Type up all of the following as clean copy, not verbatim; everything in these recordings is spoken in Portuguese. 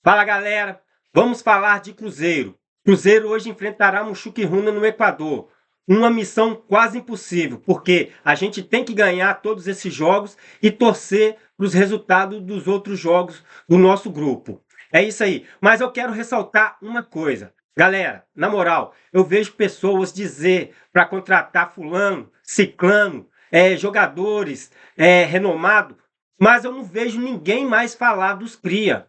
Fala galera, vamos falar de Cruzeiro. Cruzeiro hoje enfrentará Muxuquiruna no Equador. Uma missão quase impossível, porque a gente tem que ganhar todos esses jogos e torcer para os resultados dos outros jogos do nosso grupo. É isso aí. Mas eu quero ressaltar uma coisa. Galera, na moral, eu vejo pessoas dizer para contratar fulano, ciclano, jogadores renomados, mas eu não vejo ninguém mais falar dos cria.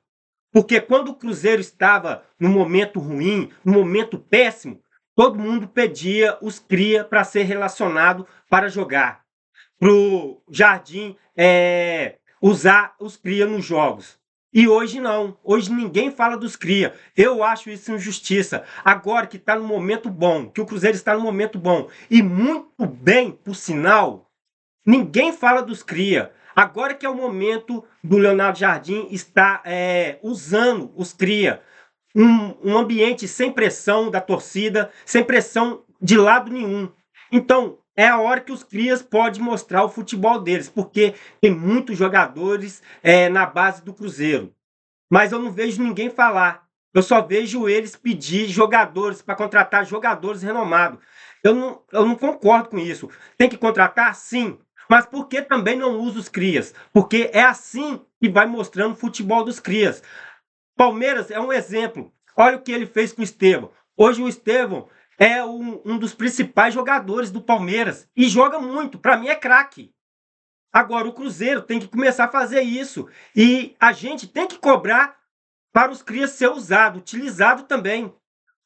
Porque quando o Cruzeiro estava no momento ruim, no momento péssimo, todo mundo pedia os cria para ser relacionado para jogar, para o Jardim usar os cria nos jogos. E hoje não, hoje ninguém fala dos cria. Eu acho isso injustiça. Agora que está no momento bom, que o Cruzeiro está no momento bom, e muito bem, por sinal, ninguém fala dos cria. Agora que é o momento do Leonardo Jardim estar usando os cria. Um ambiente sem pressão da torcida, sem pressão de lado nenhum. Então, é a hora que os crias podem mostrar o futebol deles, porque tem muitos jogadores na base do Cruzeiro. Mas eu não vejo ninguém falar. Eu só vejo eles pedir jogadores para contratar jogadores renomados. Eu não concordo com isso. Tem que contratar? Sim. Mas por que também não usa os crias? Porque é assim que vai mostrando o futebol dos crias. Palmeiras é um exemplo. Olha o que ele fez com o Estevão. Hoje o Estevão é um dos principais jogadores do Palmeiras e joga muito. Para mim é craque. Agora o Cruzeiro tem que começar a fazer isso. E a gente tem que cobrar para os crias ser usado, utilizado também.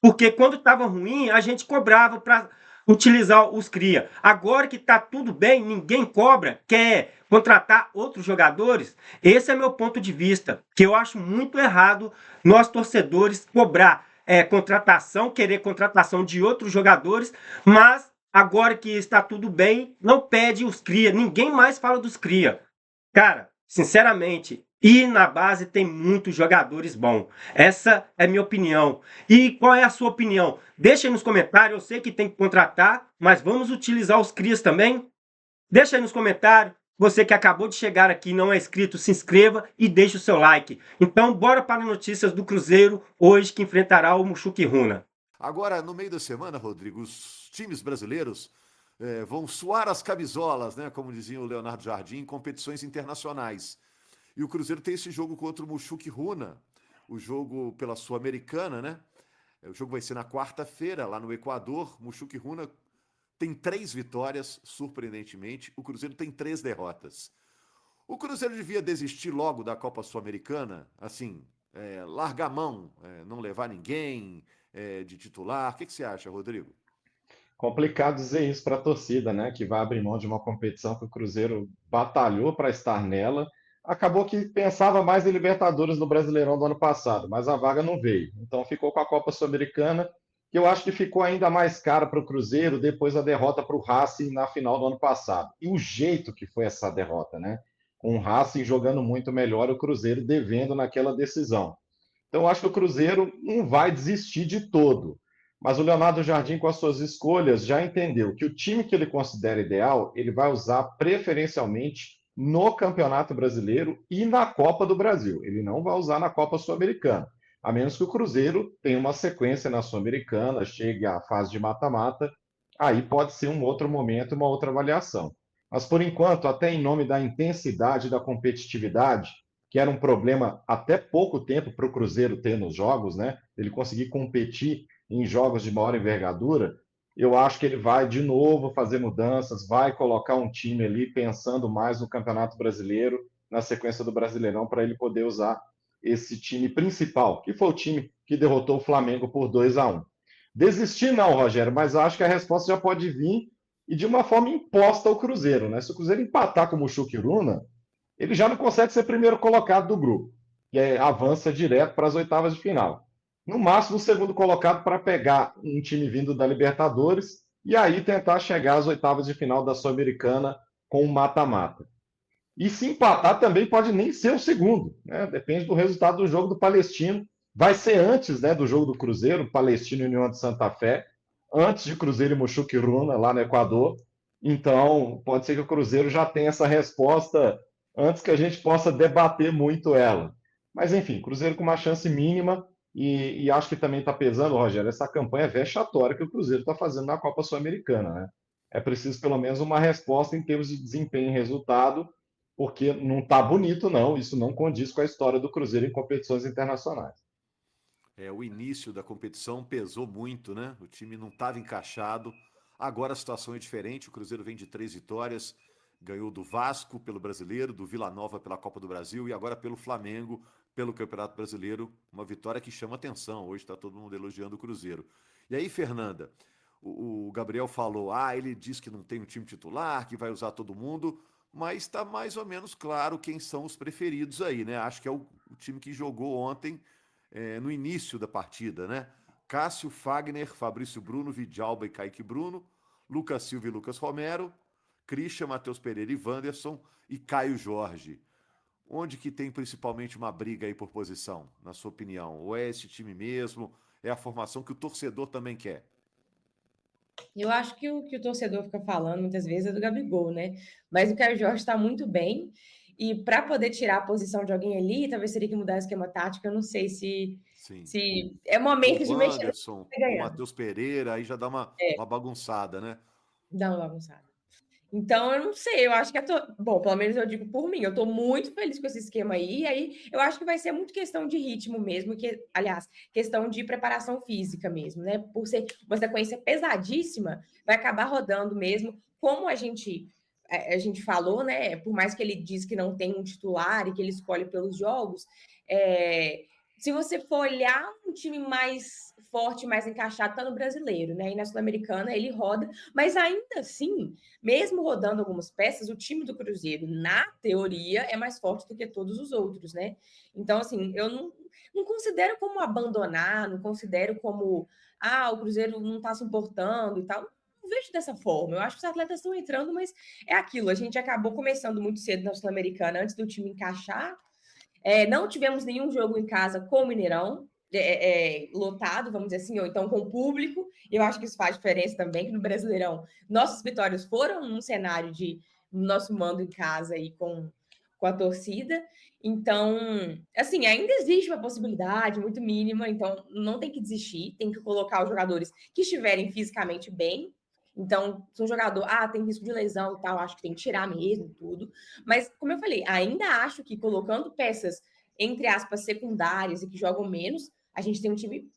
Porque quando estava ruim, a gente cobrava para utilizar os cria. Agora que está tudo bem, ninguém cobra, quer contratar outros jogadores. Esse é meu ponto de vista, que eu acho muito errado nós torcedores cobrar contratação, querer contratação de outros jogadores, mas agora que está tudo bem, não pede os cria, ninguém mais fala dos cria. Cara, sinceramente, e na base tem muitos jogadores bons. Essa é minha opinião. E qual é a sua opinião? Deixa aí nos comentários. Eu sei que tem que contratar, mas vamos utilizar os crias também? Deixa aí nos comentários. Você que acabou de chegar aqui e não é inscrito, se inscreva e deixe o seu like. Então, bora para as notícias do Cruzeiro, hoje que enfrentará o Muxuquiruna. Agora, no meio da semana, Rodrigo, os times brasileiros vão suar as camisolas, né? Como dizia o Leonardo Jardim, em competições internacionais. E o Cruzeiro tem esse jogo contra o Mushuc Runa, o jogo pela Sul-Americana, né? O jogo vai ser na quarta-feira, lá no Equador. Mushuc Runa tem 3 vitórias, surpreendentemente. O Cruzeiro tem 3 derrotas. O Cruzeiro devia desistir logo da Copa Sul-Americana, assim, largar a mão, não levar ninguém de titular. O que você acha, Rodrigo? Complicado dizer isso para a torcida, né? Que vai abrir mão de uma competição que o Cruzeiro batalhou para estar nela. Acabou que pensava mais em Libertadores no Brasileirão do ano passado, mas a vaga não veio. Então ficou com a Copa Sul-Americana, que eu acho que ficou ainda mais cara para o Cruzeiro depois da derrota para o Racing na final do ano passado. E o jeito que foi essa derrota, né? Com o Racing jogando muito melhor, o Cruzeiro devendo naquela decisão. Então, eu acho que o Cruzeiro não vai desistir de todo. Mas o Leonardo Jardim, com as suas escolhas, já entendeu que o time que ele considera ideal, ele vai usar preferencialmente no Campeonato Brasileiro e na Copa do Brasil. Ele não vai usar na Copa Sul-Americana. A menos que o Cruzeiro tenha uma sequência na Sul-Americana, chegue à fase de mata-mata, aí pode ser um outro momento, uma outra avaliação. Mas, por enquanto, até em nome da intensidade da competitividade, que era um problema até pouco tempo para o Cruzeiro ter nos jogos, né? Ele conseguir competir em jogos de maior envergadura, eu acho que ele vai de novo fazer mudanças, vai colocar um time ali pensando mais no Campeonato Brasileiro, na sequência do Brasileirão, para ele poder usar esse time principal, que foi o time que derrotou o Flamengo por 2-1. Desistir não, Rogério, mas acho que a resposta já pode vir e de uma forma imposta ao Cruzeiro, né? Se o Cruzeiro empatar com o Muxuquiruna, ele já não consegue ser primeiro colocado do grupo, que avança direto para as oitavas de final. No máximo, o segundo colocado para pegar um time vindo da Libertadores e aí tentar chegar às oitavas de final da Sul-Americana com um mata-mata. E se empatar também pode nem ser o segundo, né? Depende do resultado do jogo do Palestino. Vai ser antes, né, do jogo do Cruzeiro, Palestino e União de Santa Fé, antes de Cruzeiro e Muxuquiruna, lá no Equador. Então, pode ser que o Cruzeiro já tenha essa resposta antes que a gente possa debater muito ela. Mas enfim, Cruzeiro com uma chance mínima e acho que também está pesando, Rogério, essa campanha vexatória que o Cruzeiro está fazendo na Copa Sul-Americana, né? É preciso pelo menos uma resposta em termos de desempenho e resultado, porque não está bonito, não. Isso não condiz com a história do Cruzeiro em competições internacionais. O início da competição pesou muito, né? O time não estava encaixado. Agora a situação é diferente. O Cruzeiro vem de 3 vitórias. Ganhou do Vasco pelo Brasileiro, do Vila Nova pela Copa do Brasil e agora pelo Flamengo pelo Campeonato Brasileiro. Uma vitória que chama atenção. Hoje está todo mundo elogiando o Cruzeiro. E aí, Fernanda, o Gabriel falou: ele disse que não tem um time titular, que vai usar todo mundo, mas está mais ou menos claro quem são os preferidos aí, né? Acho que é o time que jogou ontem no início da partida, né? Cássio, Fagner, Fabrício Bruno, Vidalba e Kaique Bruno, Lucas Silva e Lucas Romero, Christian, Matheus Pereira e Wanderson e Caio Jorge. Onde que tem principalmente uma briga aí por posição, na sua opinião? Ou é esse time mesmo? É a formação que o torcedor também quer? Eu acho que o torcedor fica falando muitas vezes é do Gabigol, né? Mas o Caio Jorge está muito bem. E para poder tirar a posição de alguém ali, talvez teria que mudar o esquema tático. Eu não sei Sim. se é Com momento o de mexer no Wanderson, time com o ganhando. Matheus Pereira, aí já dá É, uma bagunçada, né? dá uma bagunçada. Então, eu não sei, eu acho que bom, pelo menos eu digo por mim, eu tô muito feliz com esse esquema aí, e aí eu acho que vai ser muito questão de ritmo mesmo, aliás, questão de preparação física mesmo, né? Por ser uma sequência pesadíssima, vai acabar rodando mesmo, como a gente falou, né? Por mais que ele diz que não tem um titular e que ele escolhe pelos jogos, se você for olhar um time mais forte, mais encaixado, tá no brasileiro, né? E na Sul-Americana ele roda, mas ainda assim, mesmo rodando algumas peças, o time do Cruzeiro, na teoria, é mais forte do que todos os outros, né? Então, assim, eu não considero como abandonar, não considero como, o Cruzeiro não tá se importando e tal. Não vejo dessa forma. Eu acho que os atletas estão entrando, mas é aquilo. A gente acabou começando muito cedo na Sul-Americana, antes do time encaixar. Não tivemos nenhum jogo em casa com o Mineirão, lotado, vamos dizer assim, ou então com o público. Eu acho que isso faz diferença também, que no Brasileirão nossas vitórias foram num cenário de nosso mando em casa e com a torcida. Então, assim, ainda existe uma possibilidade muito mínima, então não tem que desistir, tem que colocar os jogadores que estiverem fisicamente bem. Então, se um jogador, tem risco de lesão e tal, acho que tem que tirar mesmo tudo. Mas, como eu falei, ainda acho que colocando peças, entre aspas, secundárias e que jogam menos, a gente tem um time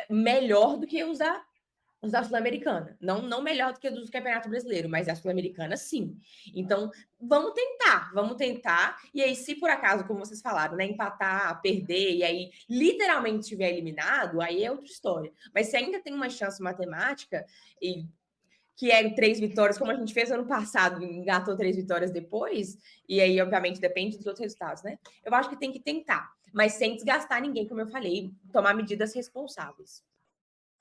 melhor do que os da Sul-Americana. Não melhor do que dos do Campeonato Brasileiro, mas a Sul-Americana, sim. Então, vamos tentar. E aí, se por acaso, como vocês falaram, né, empatar, perder, e aí literalmente estiver eliminado, aí é outra história. Mas se ainda tem uma chance matemática, e que é 3 vitórias, como a gente fez ano passado, engatou 3 vitórias depois, e aí, obviamente, depende dos outros resultados, né? Eu acho que tem que tentar, mas sem desgastar ninguém, como eu falei, tomar medidas responsáveis.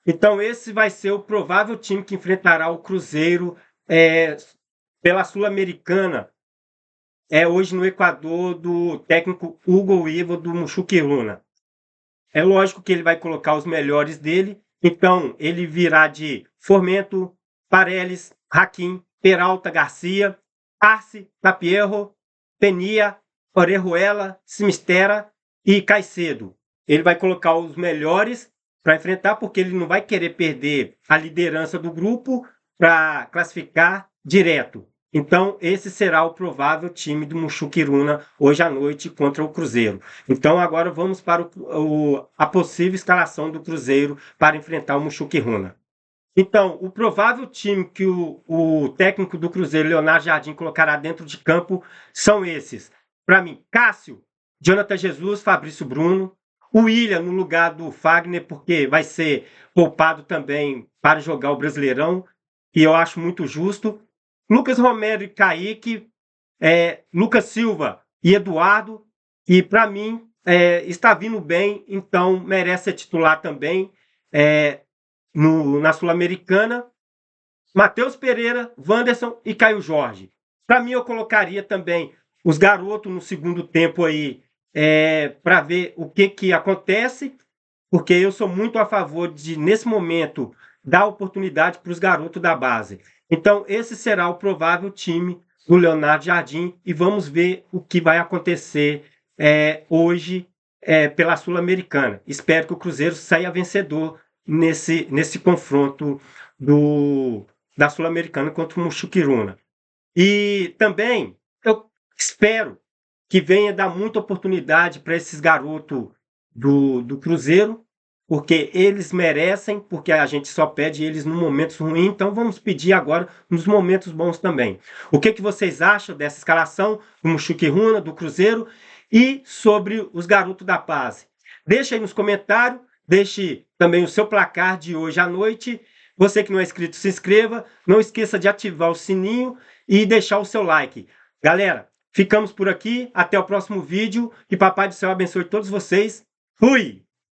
Então, esse vai ser o provável time que enfrentará o Cruzeiro é, pela Sul-Americana, hoje no Equador, do técnico Hugo Ivo do Muxuquiruna. É lógico que ele vai colocar os melhores dele, então ele virá de Formento, Pareles, Hakim, Peralta, Garcia, Arce, Tapierro, Penia, Orejuela, Simistera e Caicedo. Ele vai colocar os melhores para enfrentar, porque ele não vai querer perder a liderança do grupo para classificar direto. Então, esse será o provável time do Muxuquiruna hoje à noite contra o Cruzeiro. Então, agora vamos para a possível escalação do Cruzeiro para enfrentar o Muxuquiruna. Então, o provável time que o técnico do Cruzeiro, Leonardo Jardim, colocará dentro de campo são esses. Para mim, Cássio, Jonathan Jesus, Fabrício Bruno, o William no lugar do Fagner, porque vai ser poupado também para jogar o Brasileirão, e eu acho muito justo. Lucas Romero e Kaique, Lucas Silva e Eduardo, e para mim está vindo bem, então merece ser titular também na Sul-Americana. Matheus Pereira, Wanderson e Caio Jorge. Para mim, eu colocaria também os garotos no segundo tempo aí, para ver o que acontece, porque eu sou muito a favor de, nesse momento, dar oportunidade para os garotos da base. Então, esse será o provável time do Leonardo Jardim e vamos ver o que vai acontecer hoje pela Sul-Americana. Espero que o Cruzeiro saia vencedor nesse confronto da Sul-Americana contra o Muxuquiruna. E também eu espero que venha dar muita oportunidade para esses garotos do Cruzeiro, porque eles merecem, porque a gente só pede eles no momentos ruins, então vamos pedir agora nos momentos bons também. O que vocês acham dessa escalação do Muxuquiruna, do Cruzeiro e sobre os garotos da Paz? Deixa aí nos comentários, deixe também o seu placar de hoje à noite. Você que não é inscrito, se inscreva, não esqueça de ativar o sininho e deixar o seu like. Galera, ficamos por aqui, até o próximo vídeo, que Papai do Céu abençoe todos vocês. Fui!